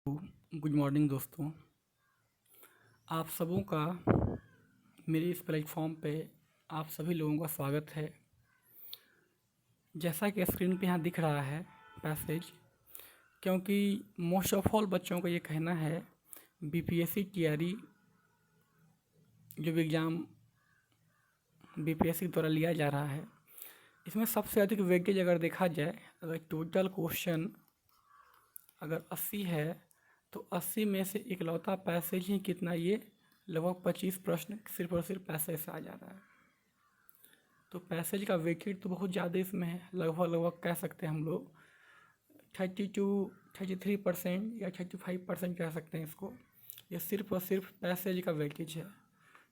Good morning दोस्तों। आप सबों का मेरे इस प्लेटफॉर्म पे आप सभी लोगों का स्वागत है। जैसा कि स्क्रीन पे यहाँ दिख रहा है पैसेज, क्योंकि मोस्ट ऑफ ऑल बच्चों का ये कहना है बीपीएससी टीआरई जो भी एग्ज़ाम बीपीएससी द्वारा लिया जा रहा है, इसमें सबसे अधिक वेटेज अगर देखा जाए, अगर टोटल क्वेश्चन अगर 80 है तो 80 में से इकलौता पैसेज ही कितना, ये लगभग 25 प्रश्न सिर्फ और सिर्फ पैसेज से आ जा रहा है। तो पैसेज का वेटेज तो बहुत ज़्यादा इसमें है, लगभग कह सकते हैं हम लोग 33% या 35% कह सकते हैं इसको। ये सिर्फ और सिर्फ पैसेज का वेटेज है,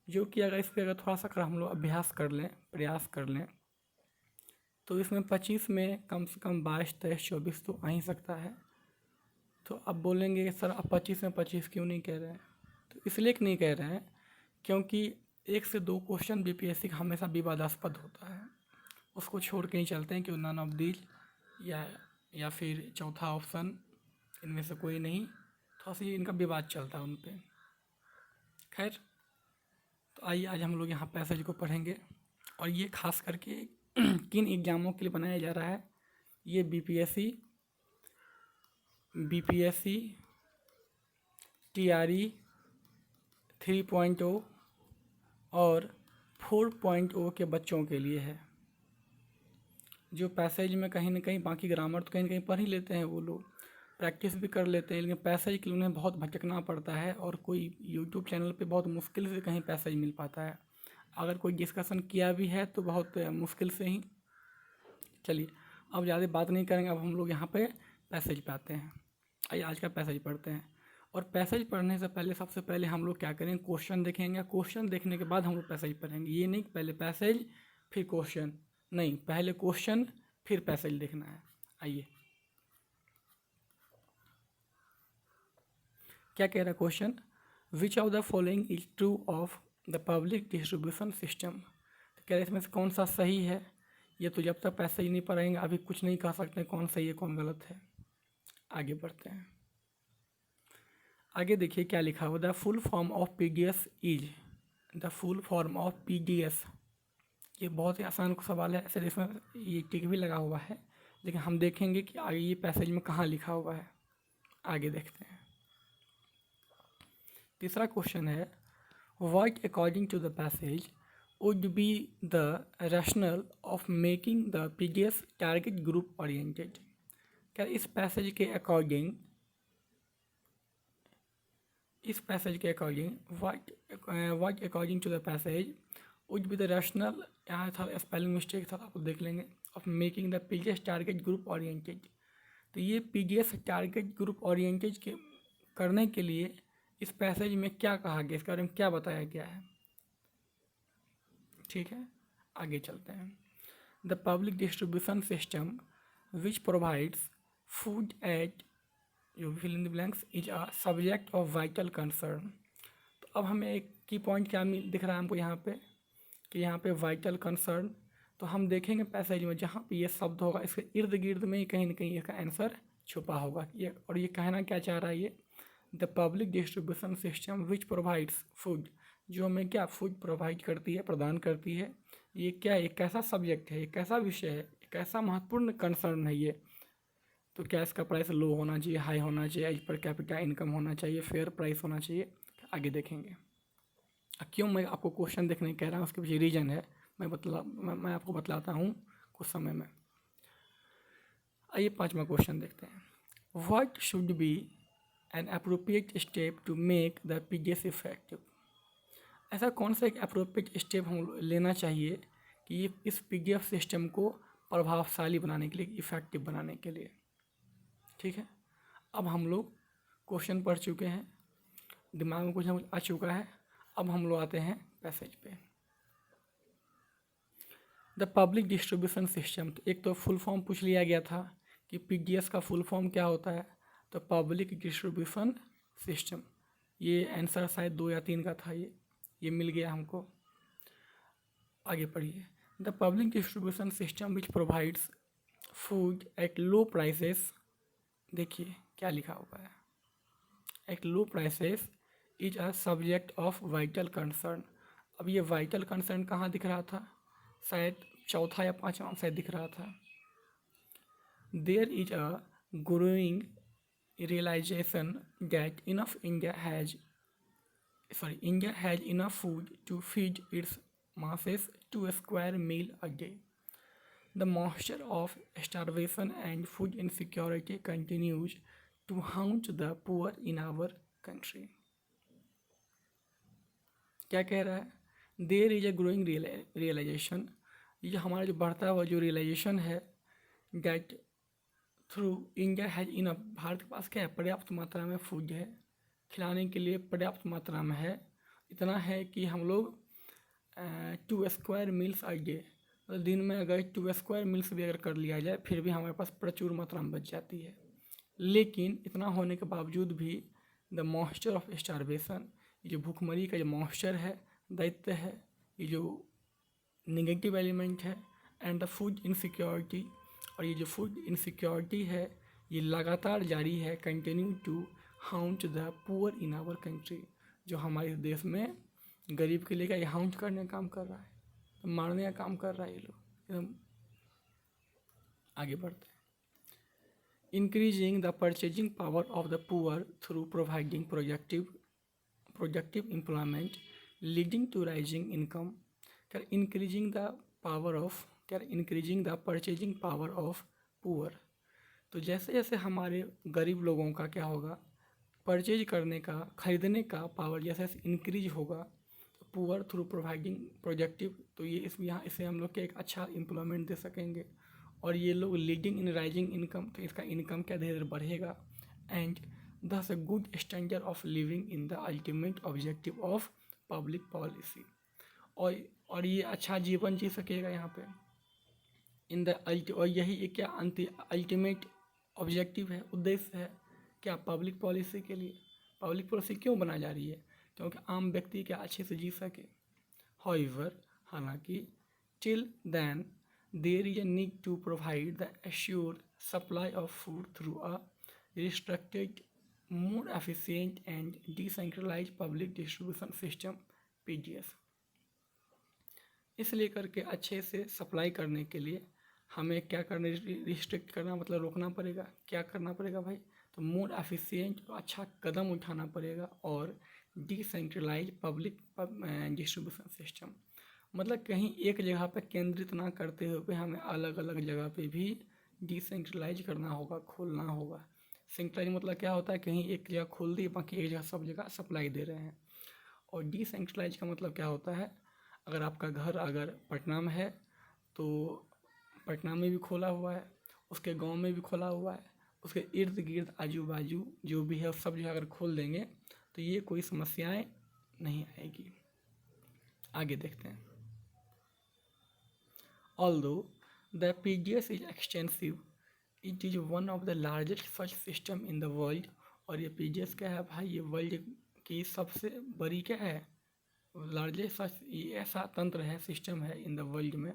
जो कि अगर इस पर अगर थोड़ा सा अगर हम लोग अभ्यास कर लें, प्रयास कर लें, तो इसमें 25 में कम से कम 22, 23, 24 तो आ ही सकता है। तो अब बोलेंगे कि सर आप 25 में 25 क्यों नहीं कह रहे हैं? तो इसलिए नहीं कह रहे हैं क्योंकि 1 से 2 क्वेश्चन बीपीएससी का हमेशा विवादास्पद होता है, उसको छोड़ के ही चलते हैं कि नन ऑफ दीज या फिर चौथा ऑप्शन, इनमें से कोई नहीं। थोड़ा सा इनका विवाद चलता है उन पर। खैर, तो आइए आज हम लोग यहाँ पैसेज को पढ़ेंगे, और ये खास करके किन एग्ज़ामों के लिए बनाया जा रहा है। ये बीपीएससी टीआरई 3.0 और 4.0 के बच्चों के लिए है, जो पैसेज में कहीं ना कहीं, बाकी ग्रामर तो कहीं ना कहीं पढ़ ही लेते हैं, वो लोग प्रैक्टिस भी कर लेते हैं, लेकिन पैसेज के लिए उन्हें बहुत भटकना पड़ता है, और कोई यूट्यूब चैनल पे बहुत मुश्किल से कहीं पैसेज मिल पाता है। अगर कोई डिस्कशन किया भी है तो बहुत मुश्किल से ही। चलिए अब ज़्यादा बात नहीं करेंगे, अब हम लोग यहाँ पे पैसेज पे आते हैं। आइए आज का पैसेज पढ़ते हैं। और पैसेज पढ़ने से पहले सबसे पहले हम लोग क्या करेंगे, क्वेश्चन देखेंगे। क्वेश्चन देखने के बाद हम लोग पैसेज पढ़ेंगे। ये नहीं पहले पैसेज फिर क्वेश्चन, नहीं, पहले क्वेश्चन फिर पैसेज देखना है। आइए क्या कह रहा है question, which of the following is true of the public distribution system. तो कह रहे इसमें से कौन सा सही है। ये तो जब तक पैसेज नहीं पढ़ेंगे अभी कुछ नहीं कह सकते कौन सही है कौन गलत है। आगे बढ़ते हैं। आगे देखिए क्या लिखा हुआ, the full form of PDS is, the full form of PDS. ये बहुत ही आसान सवाल है, ऐसे इसमें ये टिक भी लगा हुआ है, लेकिन हम देखेंगे कि आगे ये पैसेज में कहाँ लिखा हुआ है। आगे देखते हैं। तीसरा क्वेश्चन है, what according to the passage would be the rationale of making the PDS target group oriented. क्या इस पैसेज के according, what according to the passage would be the rationale, यहाँ था स्पेलिंग मिस्टेक था, आप देख लेंगे, of making the PDS target group oriented. तो ये पीडीएस टारगेट ग्रुप ओरिएंटेड के करने के लिए इस पैसेज में क्या कहा गया, इसके बारे में क्या बताया गया है। ठीक है, आगे चलते हैं। The public distribution system which provides food at, जो fill in the blanks, is a subject of vital concern. तो अब हमें एक की पॉइंट क्या दिख रहा है हमको यहाँ पे, कि यहाँ पे वाइटल कंसर्न। तो हम देखेंगे पैसेज में जहाँ पे ये शब्द होगा इसके इर्द गिर्द में ही कहीं ना कहीं इसका आंसर छुपा होगा। ये और ये कहना क्या चाह रहा है, ये the public distribution system which provides food, जो हमें क्या फूड प्रोवाइड करती है, प्रदान करती है। ये क्या, एक कैसा सब्जेक्ट है, एक कैसा विषय है, एक कैसा महत्वपूर्ण कंसर्न है ये। तो क्या इसका प्राइस लो होना चाहिए, हाई होना चाहिए, एज पर कैपिटा इनकम होना चाहिए, फेयर प्राइस होना चाहिए। आगे देखेंगे। क्यों मैं आपको क्वेश्चन देखने कह रहा हूँ, उसके पीछे रीजन है, मैं आपको बतलाता हूँ कुछ समय में। आइए 5वां क्वेश्चन देखते हैं। What should be an appropriate step to make the PDS effective. ऐसा कौन सा एक अप्रोप्रिएट स्टेप हम लेना चाहिए कि ये इस पीडीएफ सिस्टम को प्रभावशाली बनाने के लिए, इफ़ेक्टिव बनाने के लिए। ठीक है, अब हम लोग क्वेश्चन पढ़ चुके हैं, दिमाग में कुछ ना कुछ आ चुका है। अब हम लोग आते हैं पैसेज पे। द पब्लिक डिस्ट्रीब्यूशन सिस्टम, तो एक तो फुल फॉर्म पूछ लिया गया था कि पीडीएस का फुल फॉर्म क्या होता है, तो पब्लिक डिस्ट्रीब्यूशन सिस्टम। ये आंसर शायद 2 या 3 का था, ये मिल गया हमको। आगे पढ़िए। The public distribution system which provides food at low prices. देखिए क्या लिखा हुआ है, at low prices is a subject of vital concern. अब ये वाइटल कंसर्न कहाँ दिख रहा था, शायद चौथा या पांचवा शायद दिख रहा था। There is a growing realization that India has enough food to feed its masses to a square meal a day. The monster of starvation and food insecurity continues to haunt the poor in our country. क्या कह रहा है, there is a growing realisation, ये हमारा जो बढ़ता हुआ जो रियलाइजेशन है, that through India has in, Bharat के पास क्या है, पर्याप्त मात्रा में फूड है, खिलाने के लिए पर्याप्त मात्रा में है। इतना है कि हम लोग 2 स्क्वायर मील्स आ डे, मतलब दिन में अगर 2 स्क्वायर मील्स भी अगर कर लिया जाए फिर भी हमारे पास प्रचुर मात्रा में बच जाती है। लेकिन इतना होने के बावजूद भी द मॉन्स्टर ऑफ स्टारवेशन, ये जो भूखमरी का जो मॉन्स्टर है, दैत्य है, ये जो निगेटिव एलिमेंट है, एंड द फूड इनसिक्योरिटी, और ये जो फूड इनसिक्योरिटी है ये लगातार जारी है, continue to haunt the poor in our country, जो हमारे देश में गरीब के लिए क्या ये हाउंट करने का काम कर रहा है, तो मारने का काम कर रहा है ये लोग। एकदम आगे बढ़ते हैं। Increasing the purchasing power of the poor through providing productive employment leading to rising income. क्या इंक्रीजिंग द पावर ऑफ, क्या increasing the purchasing power of poor, तो जैसे जैसे हमारे गरीब लोगों का क्या होगा, परचेज करने का, खरीदने का पावर जैसे जैसे इंक्रीज होगा, पुअर थ्रू प्रोवाइडिंग प्रोडक्टिव, तो ये इस यहाँ इसे हम लोग के एक अच्छा एम्प्लॉयमेंट दे सकेंगे, और ये लोग लीडिंग इन राइजिंग इनकम, तो इसका इनकम क्या धीरे धीरे बढ़ेगा, एंड दस a good standard of living in the ultimate objective of public policy, और ये अच्छा जीवन जी सकेगा यहाँ पे इन द और यही एक क्या अल्टीमेट ऑब्जेक्टिव है, उद्देश्य है क्या, पब्लिक पॉलिसी के लिए। पब्लिक पॉलिसी क्यों बनाई जा रही है, क्योंकि आम व्यक्ति क्या अच्छे से जी सके। हाउएवर, हालांकि till then there is a need to provide the assured supply of food through a restricted more efficient and decentralise public distribution system PDS। इसलिए करके अच्छे से सप्लाई करने के लिए हमें क्या करना, रिस्ट्रिक्ट करना मतलब रोकना पड़ेगा। क्या करना पड़ेगा भाई, तो मोर एफिशिएंट, अच्छा कदम उठाना पड़ेगा, और डिसेंट्रलाइज पब्लिक डिस्ट्रीब्यूशन सिस्टम, मतलब कहीं एक जगह पर केंद्रित ना करते हुए हमें अलग अलग जगह पे भी डिसेंट्रलाइज करना होगा, खोलना होगा। सेंट्रलाइज मतलब क्या होता है, कहीं एक जगह खोल दी, बाकी एक जगह सब जगह सप्लाई दे रहे हैं। और डिसेंट्रलाइज का मतलब क्या होता है, अगर आपका घर अगर पटना में है तो पटना में भी खोला हुआ है, उसके गांव में भी खोला हुआ है, उसके इर्द गिर्द आजू बाजू जो भी है सब जगह अगर खोल देंगे तो ये कोई समस्याएं नहीं आएगी। आगे देखते हैं। Although the PDS is extensive, it is one of the largest such system in the world. और ये PDS क्या है भाई, ये वर्ल्ड की सबसे बड़ी क्या है, लार्जेस्ट सच, ये ऐसा तंत्र है, सिस्टम है इन द वर्ल्ड में।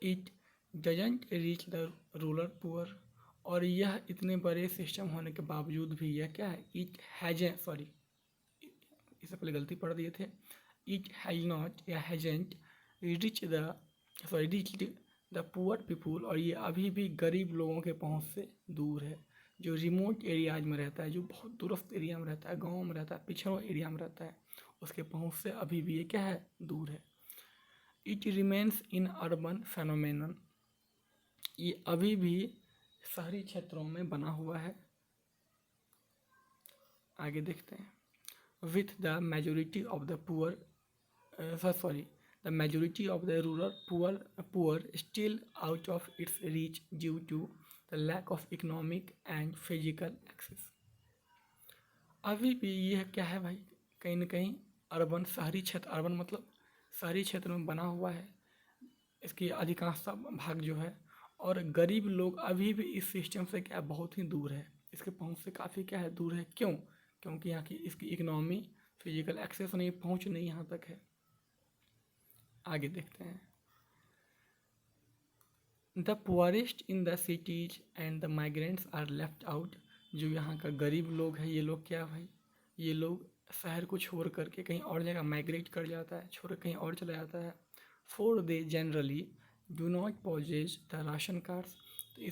It doesn't reach the rural poor, और यह इतने बड़े सिस्टम होने के बावजूद भी यह क्या है, इट हैज, सॉरी इससे पहले गलती पढ़ दिए थे, इट हैज नॉट या हैजेंट रीच्ड द पुअर पीपुल, और ये अभी भी गरीब लोगों के पहुंच से दूर है। जो रिमोट एरियाज में रहता है, जो बहुत दूरस्थ एरिया में रहता है, गाँव में रहता है, पिछड़ों एरिया में रहता है, उसके पहुंच से अभी भी ये क्या है, दूर है। It remains in urban phenomenon, ये अभी भी शहरी क्षेत्रों में बना हुआ है। आगे देखते हैं। With the majority of the poor, the majority of the rural poor still out of its reach due to the lack of economic and physical access. अभी भी यह क्या है भाई, कहीं ना कहीं अर्बन, शहरी क्षेत्र, अर्बन मतलब शहरी क्षेत्र में बना हुआ है, इसकी अधिकांश भाग जो है, और गरीब लोग अभी भी इस सिस्टम से क्या बहुत ही दूर है, इसके पहुंच से काफ़ी क्या है, दूर है। क्यों, क्योंकि यहाँ की इसकी इकोनॉमी, फिजिकल एक्सेस नहीं, पहुंच नहीं यहाँ तक है। आगे देखते हैं। The poorest in the cities and the migrants are left out, जो यहाँ का गरीब लोग है, ये लोग क्या भाई, ये लोग शहर को छोड़ करके कहीं और जगह माइग्रेट कर जाता है, छोड़ कहीं और चला जाता है। For they generally do not possess the ration cards,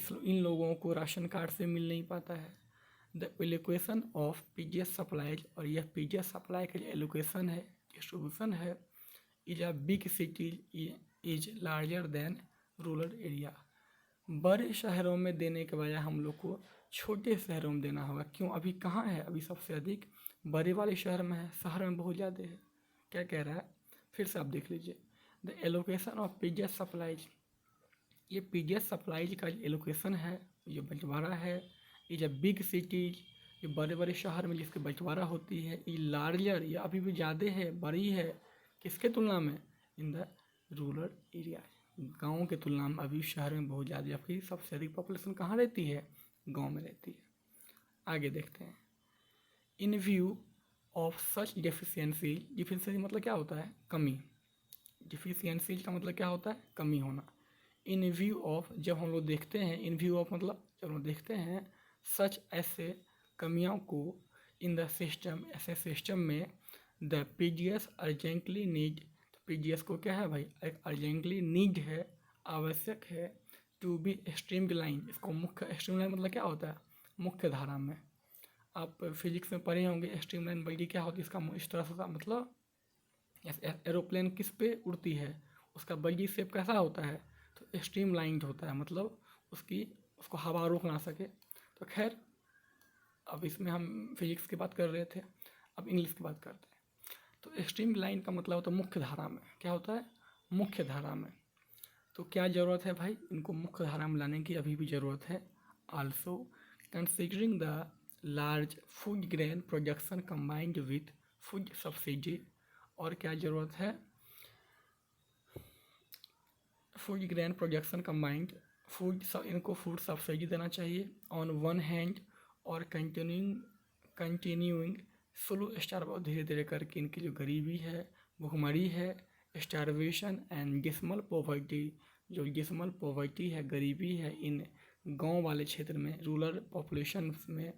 तो इन लोगों को राशन कार्ड से मिल नहीं पाता है। The allocation of PGS supplies, और यह पीजीएस सप्लाई का जो एलोकेशन है, डिस्ट्रीब्यूशन है, is a big city is larger than rural area. बड़े शहरों में देने के बजाय हम लोग को छोटे शहरों में देना होगा। क्यों? अभी कहाँ है? अभी सबसे अधिक बड़े वाले शहर में है, शहर में बहुत ज़्यादा है। क्या कह रहा है? फिर से आप देख लीजिए। The allocation of PGS supplies, ये पीजीएस सप्लाईज का एलोकेशन है, ये बंटवारा है, इज अ बिग सिटीज, ये बड़े बड़े शहर में जिसके बंटवारा होती है, ये लार्जर, ये अभी भी ज़्यादा है, बड़ी है, किसके तुलना में? इन द रूरल एरिया, गाँव के तुलना में अभी शहर में बहुत ज़्यादा, जबकि सबसे अधिक पॉपुलेशन कहाँ रहती है? गाँव में रहती है। आगे देखते हैं। इन view of such deficiency, deficiency मतलब क्या होता है? कमी। डिफिशियंसी का मतलब क्या होता है? कमी होना। इन व्यू ऑफ, जब हम लोग देखते हैं, इन व्यू ऑफ मतलब जब हम लोग देखते हैं सच, ऐसे कमियों को, इन द सिस्टम, ऐसे सिस्टम में, द पीजीएस अर्जेंटली नीड, तो पीजीएस को क्या है भाई? एक अर्जेंटली नीड है, आवश्यक है, टू बी स्ट्रीमलाइन, इसको मुख्य, स्ट्रीमलाइन मतलब क्या होता है? मुख्य धारा में। आप फिजिक्स में पढ़े होंगे स्ट्रीमलाइन बल्कि क्या होती है, इसका इस तरह से मतलब एरोप्लेन किस पे उड़ती है, उसका बल्कि शेप कैसा होता है? तो स्ट्रीमलाइंड होता है, मतलब उसको हवा रोक ना सके। तो खैर, अब इसमें हम फिजिक्स की बात कर रहे थे, अब इंग्लिश की बात करते हैं। तो स्ट्रीमलाइन का मतलब होता है मुख्य धारा में। क्या होता है? मुख्य धारा में। तो क्या ज़रूरत है भाई? इनको मुख्य धारा में लाने की अभी भी ज़रूरत है। Also considering the large food grain production combined with food subsidy, और क्या ज़रूरत है? फूड ग्रेन प्रोडक्शन कंबाइंड, इनको फूड सब्सिडी देना चाहिए ऑन वन हैंड, और कंटिन्यूइंग स्लो स्टार, धीरे धीरे करके इनकी जो गरीबी है, भुखमरी है, स्टारवेशन एंड डिसमल पॉवर्टी, जो डिसमल पॉवर्टी है, गरीबी है इन गांव वाले क्षेत्र में, रूरल पॉपुलेशन में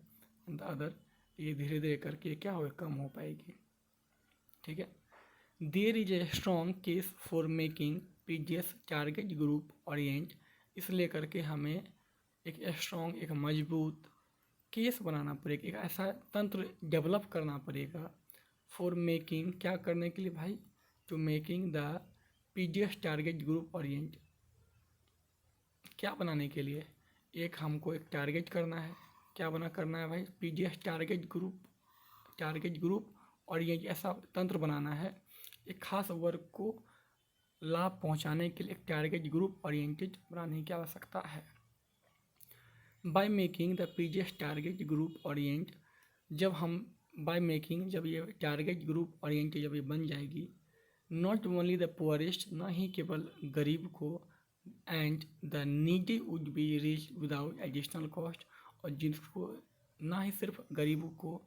एंड अदर, ये धीरे धीरे करके क्या हो, कम हो पाएगी। ठीक है। There is a strong case for making PGS target group orient, इसलिए करके हमें एक स्ट्रॉन्ग, एक मजबूत केस बनाना पड़ेगा, एक ऐसा तंत्र डेवलप करना पड़ेगा फॉर मेकिंग, क्या करने के लिए भाई? To making the PGS target group orient, क्या बनाने के लिए? एक हमको एक टारगेट करना है, क्या करना है भाई? पीजीएस टारगेट ग्रुप और ये ऐसा तंत्र बनाना है, एक खास वर्ग को लाभ पहुंचाने के लिए एक टारगेट ग्रुप ओरिएंटेड बनाने की आवश्यकता है। By making the PGS target group Orient, जब ये टारगेट ग्रुप ओरिएंटेड जब ये बन जाएगी, नॉट ओनली द पुअरेस्ट, ना ही केवल गरीब को, and the needy would be reach without additional cost, और जिसको, ना ही सिर्फ गरीबों को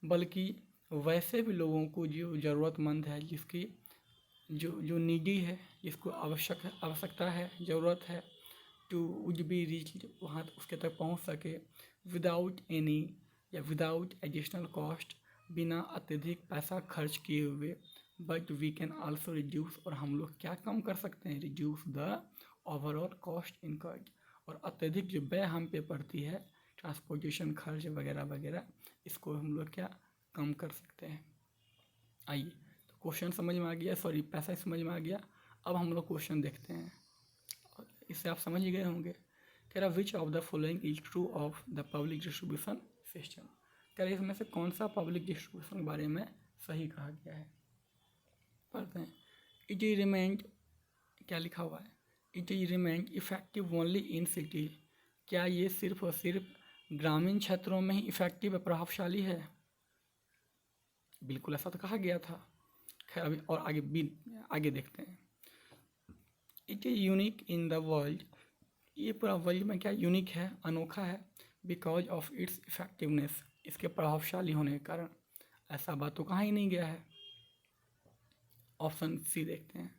बल्कि वैसे भी लोगों को जो ज़रूरतमंद है, जिसकी जो नीडी है, जिसको आवश्यकता है, ज़रूरत है, टू वुड बी रीच, वहाँ उसके तक पहुँच सके, without any or without additional cost, बिना अत्यधिक पैसा खर्च किए हुए। But we can also reduce, और हम लोग क्या कम कर सकते हैं? Reduce the overall cost incurred, और अत्यधिक जो व्यय हम पे पड़ती है, ट्रांसपोर्टेशन खर्च वगैरह वगैरह, इसको हम लोग क्या कम कर सकते हैं। आइए, तो क्वेश्चन समझ में आ गया, सॉरी पैसा समझ में आ गया। अब हम लोग क्वेश्चन देखते हैं, इससे आप समझ ही गए होंगे। कह रहा which of the following is true of the public distribution system, कह रहे इसमें से कौन सा पब्लिक डिस्ट्रीब्यूशन के बारे में सही कहा गया है। पढ़ते हैं। इट इज रिमेंड, क्या लिखा हुआ है? It is remained effective only in city, क्या ये सिर्फ और सिर्फ ग्रामीण क्षेत्रों में ही इफेक्टिव और प्रभावशाली है? बिल्कुल ऐसा तो कहा गया था। खैर अभी और आगे देखते हैं। It is unique in the world, ये पूरा वर्ल्ड में क्या यूनिक है, अनोखा है, बिकॉज ऑफ इट्स इफेक्टिवनेस, इसके प्रभावशाली होने के कारण। ऐसा बात तो कहाँ ही नहीं गया है। ऑप्शन सी देखते हैं।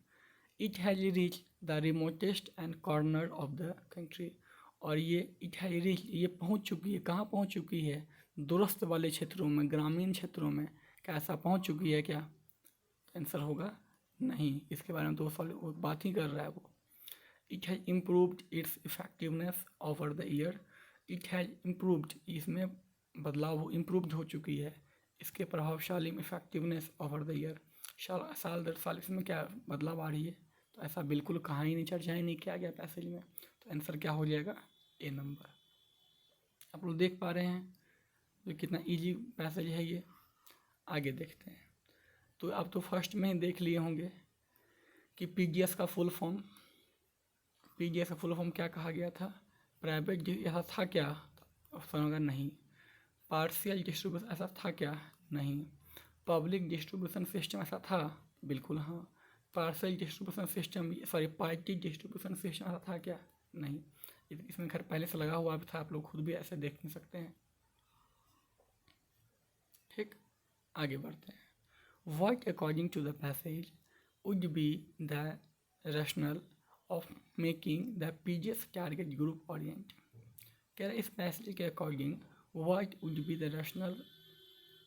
It has reach the remotest and corner of the country, और ये इट हैज़ रीच, ये पहुँच चुकी है, कहाँ पहुँच चुकी है? दूरस्थ वाले क्षेत्रों में, ग्रामीण क्षेत्रों में क्या ऐसा पहुंच चुकी है क्या? आंसर होगा नहीं। इसके बारे में 2 साल वो बात ही कर रहा है वो। It has improved it's effectiveness over the year. It has improved, इसमें बदलाव हो, इम्प्रूव्ड हो चुकी है इसके प्रभावशाली इफेक्टिवनेस ओवर द ईयर। साल दर साल इसमें क्या बदलाव आ रही है? तो ऐसा बिल्कुल कहा ही नहीं, चर्चा ही नहीं किया गया पैसेज में। तो आंसर क्या हो जाएगा? ए नंबर। आप लोग देख पा रहे हैं तो कितना इजी पैसेज है ये। आगे देखते हैं। तो आप तो फर्स्ट में ही देख लिए होंगे कि पीजीएस का फुल फॉर्म, पीजीएस का फुल फॉर्म क्या कहा गया था? प्राइवेट, ऐसा था क्या? ऑप्शन होगा नहीं। पार्शियल डिस्ट्रीब्यूशन ऐसा था क्या? नहीं। पब्लिक डिस्ट्रीब्यूशन सिस्टम ऐसा था? बिल्कुल हाँ। Partial distribution system, sorry party distribution system ऐसा था क्या? नहीं। इसमें खैर पहले से लगा हुआ भी था, आप लोग खुद भी ऐसे देख नहीं सकते हैं। ठीक, आगे बढ़ते हैं। What according to the passage would be the rationale of making the PGS target group orient? कह रहे इस पैसेज के according what would be the rationale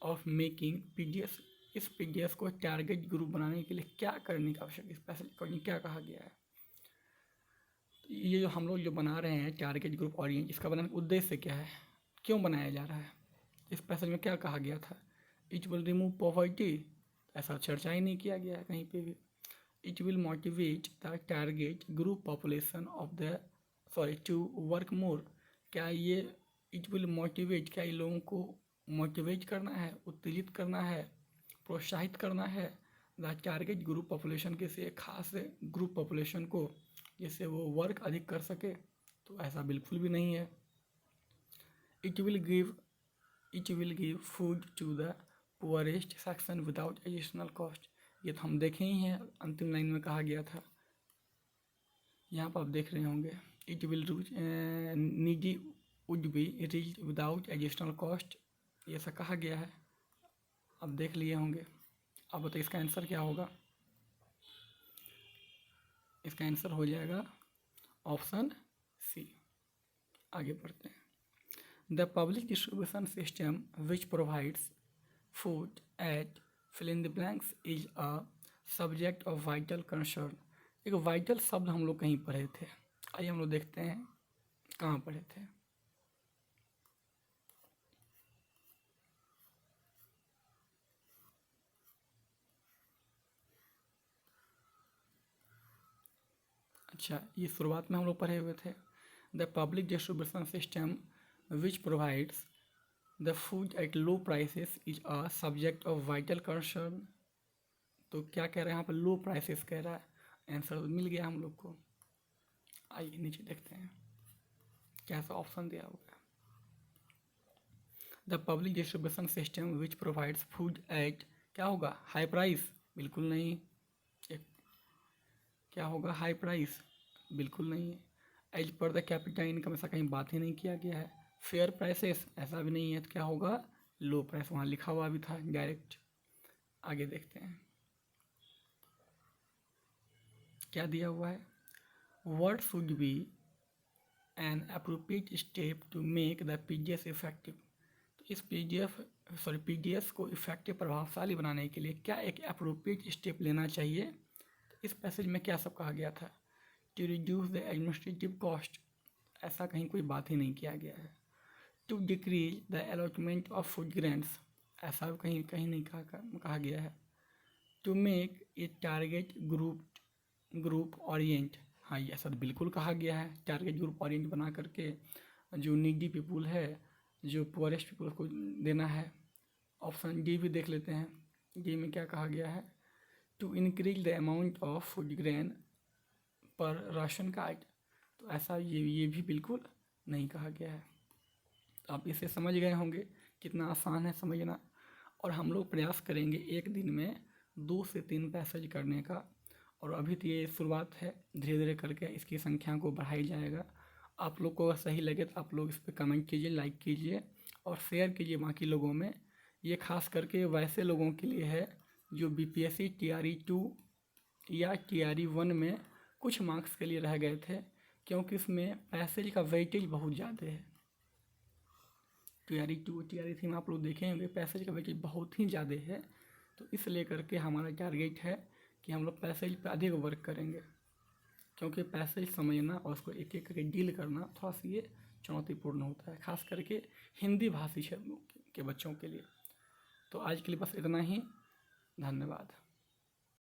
of making PGS, इस PGS को टारगेट ग्रुप बनाने के लिए क्या करने का आवश्यक, इस पैसेज के अकॉर्डिंग क्या कहा गया है? तो ये जो हम लोग जो बना रहे हैं टारगेट ग्रुप ऑरिएंट, इसका बनाने का उद्देश्य क्या है, क्यों बनाया जा रहा है? इस पैसेज में क्या कहा गया था? इट विल रिमूव पॉवर्टी, ऐसा चर्चा ही नहीं किया गया है कहीं पे भी। It will motivate the target group population of the, sorry to work more, क्या ये इट विल मोटिवेट, क्या ये लोगों को मोटिवेट करना है, उत्तेजित करना है, प्रोत्साहित करना है द टारगेट ग्रुप पॉपुलेशन, किसी खास ग्रुप पॉपुलेशन को, जिससे वो वर्क अधिक कर सके? तो ऐसा बिल्कुल भी नहीं है। It will give food to the poorest section without additional cost, ये तो हम देखे ही हैं, अंतिम लाइन में कहा गया था। यहाँ पर आप देख रहे होंगे it will needy would be reach without additional cost, ये ऐसा कहा गया है, आप देख लिए होंगे। अब बताइए इसका आंसर क्या होगा? इसका आंसर हो जाएगा ऑप्शन सी। आगे बढ़ते हैं। The public distribution system which provides food at fill in the blanks is a subject of vital concern. एक वाइटल शब्द हम लोग कहीं पढ़े थे, आइए हम लोग देखते हैं कहाँ पढ़े थे। अच्छा, ये शुरुआत में हम लोग पढ़े हुए थे। The public distribution system which provides the food at low prices is a subject of vital concern. तो क्या कह रहे हैं यहाँ पर? लो प्राइसेस कह रहा है। आंसर मिल गया हम लोग को। आइए नीचे देखते हैं क्या सा ऑप्शन दिया हुआ है। The public distribution system which provides food eight, क्या होगा? High price? बिल्कुल नहीं। क्या होगा? High price? बिल्कुल नहीं है। As per the capita income, ऐसा कहीं बात ही नहीं किया गया है। फेयर प्राइसेस, ऐसा भी नहीं है। तो क्या होगा? लो प्राइस, वहाँ लिखा हुआ भी था डायरेक्ट। आगे देखते हैं क्या दिया हुआ है। What should be an appropriate step to make the PDS effective. तो इस पीडीएस को इफेक्टिव, प्रभावशाली बनाने के लिए क्या एक अप्रोप्रिएट स्टेप लेना चाहिए? इस पैसेज में क्या सब कहा गया था? To reduce the administrative cost, ऐसा कहीं कोई बात ही नहीं किया गया है। To decrease the allotment of food grants, ऐसा कहीं कहीं नहीं कहा गया है। To make a target group orient, हाँ ये ऐसा बिल्कुल कहा गया है। टारगेट ग्रुप ऑरिएंट बना करके जो नीडी पीपुल है, जो पुअरेस्ट पीपुल को देना है। ऑप्शन डी भी देख लेते हैं। डी में क्या कहा गया है? To increase the amount of food grain per ration card, तो ऐसा ये भी बिल्कुल नहीं कहा गया है। तो आप इसे समझ गए होंगे कितना आसान है समझना। और हम लोग प्रयास करेंगे एक दिन में 2 से 3 पैसेज करने का। और अभी तो ये शुरुआत है, धीरे धीरे करके इसकी संख्या को बढ़ाई जाएगा। आप लोग को अगर सही लगे तो आप लोग इस पर कमेंट कीजिए, लाइक कीजिए और शेयर कीजिए बाकी लोगों में। ये खास करके वैसे लोगों के लिए है जो बीपीएससी TRE 2 या TRE 1 में कुछ मार्क्स के लिए रह गए थे, क्योंकि इसमें पैसेज का वेटेज बहुत ज़्यादा है। टीआरई 2 टीआरई 3 में आप लोग देखे होंगे पैसेज का वेटेज बहुत ही ज़्यादा है। तो इस लेकर के हमारा टारगेट है कि हम लोग पैसेज पर अधिक वर्क करेंगे, क्योंकि पैसेज समझना और उसको एक एक करके डील करना थोड़ा सा ये चुनौतीपूर्ण होता है, खास करके हिंदी भाषी के बच्चों के लिए। तो आज के लिए बस इतना ही। धन्यवाद।